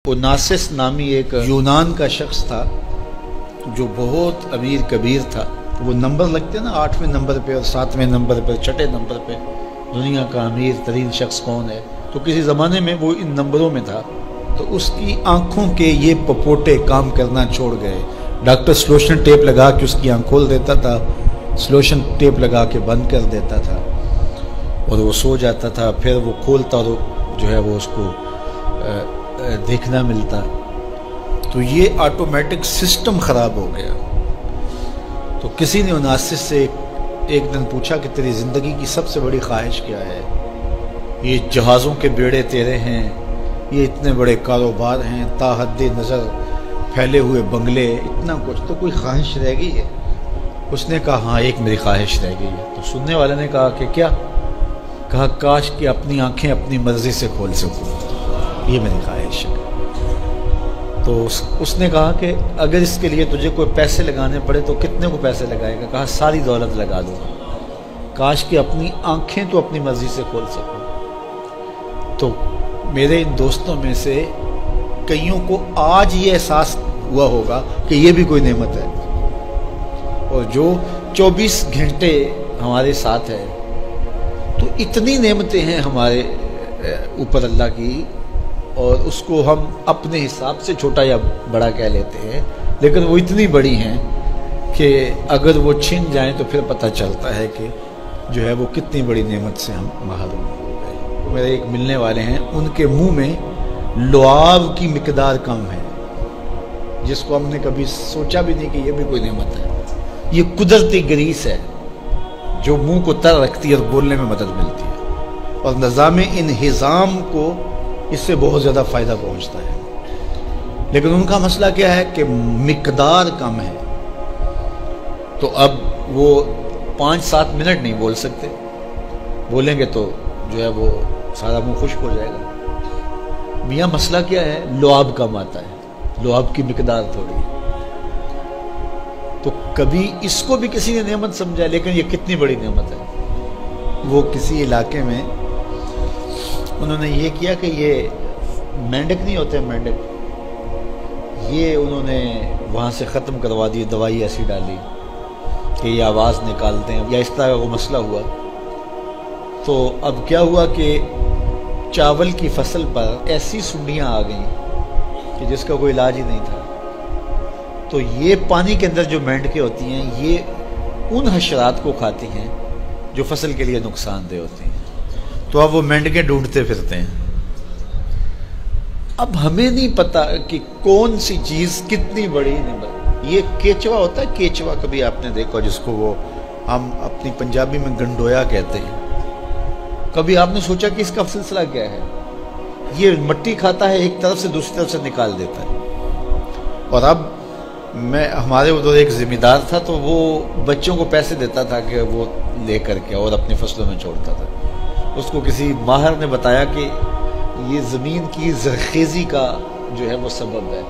Onassis नामी एक यूनान का शख्स था जो बहुत अमीर कबीर था। वो नंबर लगते हैं ना, 8वें नंबर पे और 7वें नंबर पे, 6ठे नंबर पे दुनिया का अमीर तरीन शख्स कौन है, तो किसी ज़माने में वो इन नंबरों में था। तो उसकी आंखों के ये पपोटे काम करना छोड़ गए। डॉक्टर स्लोशन टेप लगा के उसकी आंख खोल देता था, स्लोशन टेप लगा के बंद कर देता था और वो सो जाता था। फिर वो खोलता और जो है वो उसको देखना मिलता। तो ये ऑटोमेटिक सिस्टम ख़राब हो गया। तो किसी ने ओनासिस से एक दिन पूछा कि तेरी ज़िंदगी की सबसे बड़ी ख्वाहिश क्या है? ये जहाज़ों के बेड़े तेरे हैं, ये इतने बड़े कारोबार हैं, ताहद्दे नज़र फैले हुए बंगले, इतना कुछ, तो कोई ख्वाहिश रह गई है? उसने कहा हाँ, एक मेरी ख्वाहिश रह गई है। तो सुनने वाले ने कहा कि क्या? कहा काश कि अपनी आंखें अपनी मर्जी से खोल सकूं, ये मेरी ख्वाहिश है। तो उसने कहा कि अगर इसके लिए तुझे कोई पैसे लगाने पड़े तो कितने को पैसे लगाएगा? कहा सारी दौलत लगा दूंगा, काश कि अपनी आंखें तो अपनी मर्जी से खोल सकूं। तो मेरे इन दोस्तों में से कईयों को आज ये एहसास हुआ होगा कि ये भी कोई नेमत है, और जो 24 घंटे हमारे साथ है। तो इतनी नेमतें हैं हमारे ऊपर अल्लाह की, और उसको हम अपने हिसाब से छोटा या बड़ा कह लेते हैं, लेकिन वो इतनी बड़ी हैं कि अगर वो छिन जाएं तो फिर पता चलता है कि जो है वो कितनी बड़ी नेमत से हम महरूम हो गए। तो मेरे एक मिलने वाले हैं, उनके मुंह में लुआब की मिकदार कम है, जिसको हमने कभी सोचा भी नहीं कि ये भी कोई नेमत है। ये कुदरती ग्रीस है जो मुंह को तर रखती है और बोलने में मदद मिलती है, और निज़ाम इंहिज़ाम को इससे बहुत ज़्यादा फ़ायदा पहुंचता है। लेकिन उनका मसला क्या है कि मिकदार कम है। तो अब वो 5-7 मिनट नहीं बोल सकते, बोलेंगे तो जो है वो सारा मुंह खुश्क हो जाएगा। मियाँ मसला क्या है? लुआब कम आता है, लुआब की मिकदार थोड़ी है। तो कभी इसको भी किसी ने नेमत समझा, लेकिन ये कितनी बड़ी नेमत है। वो किसी इलाके में उन्होंने ये किया कि ये मेंढक नहीं होते, मेंढक, ये उन्होंने वहाँ से ख़त्म करवा दी, दवाई ऐसी डाली कि ये आवाज़ निकालते हैं, या इस तरह का वो मसला हुआ। तो अब क्या हुआ कि चावल की फसल पर ऐसी सुंडियाँ आ गई कि जिसका कोई इलाज ही नहीं था। तो ये पानी के अंदर जो मेंढकें होती हैं, ये उन हशरात को खाती हैं जो फसल के लिए नुकसानदेह होती हैं। तो अब वो मेंढकें ढूंढते फिरते हैं। अब हमें नहीं पता कि कौन सी चीज़ कितनी बड़ी नेमत। ये केचवा होता है, केचवा कभी आपने देखा, जिसको वो हम अपनी पंजाबी में गंडोया कहते हैं। कभी आपने सोचा कि इसका सिलसिला क्या है? ये मट्टी खाता है, एक तरफ से दूसरी तरफ से निकाल देता है। और अब हमारे उधर एक ज़िम्मेदार था, तो वो बच्चों को पैसे देता था कि वो ले करके और अपनी फसलों में छोड़ता था। उसको किसी माहिर ने बताया कि ये ज़मीन की ज़रख़ेज़ी का जो है वो सबब है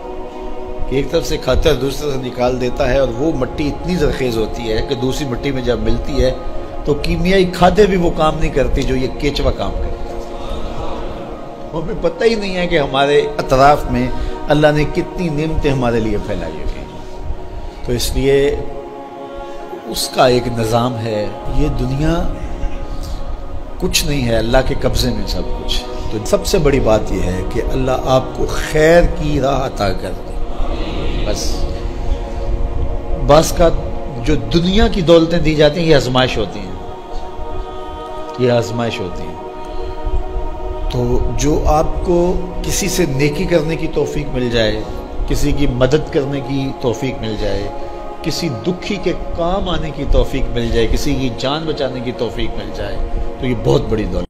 कि एक तरफ से खाता है, दूसरी तरफ से निकाल देता है, और वो मिट्टी इतनी ज़रख़ेज़ होती है कि दूसरी मिट्टी में जब मिलती है तो कीमियाई खादें भी वो काम नहीं करती जो ये केचवा काम करता है। हमें पता ही नहीं है कि हमारे अतराफ़ में अल्लाह ने कितनी नेमतें हमारे लिए फैलाई हुई हैं। तो इसलिए उसका एक निज़ाम है। ये दुनिया कुछ नहीं है, अल्लाह के कब्ज़े में सब कुछ। तो सबसे बड़ी बात यह है कि अल्लाह आपको खैर की राह अता कर दे। बस का जो दुनिया की दौलतें दी जाती हैं, ये आजमाइश होती हैं, ये आजमाइश होती हैं। तो जो आपको किसी से नेकी करने की तौफीक मिल जाए, किसी की मदद करने की तौफीक मिल जाए, किसी दुखी के काम आने की तौफीक मिल जाए, किसी की जान बचाने की तौफीक मिल जाए, तो ये बहुत बड़ी दौलत।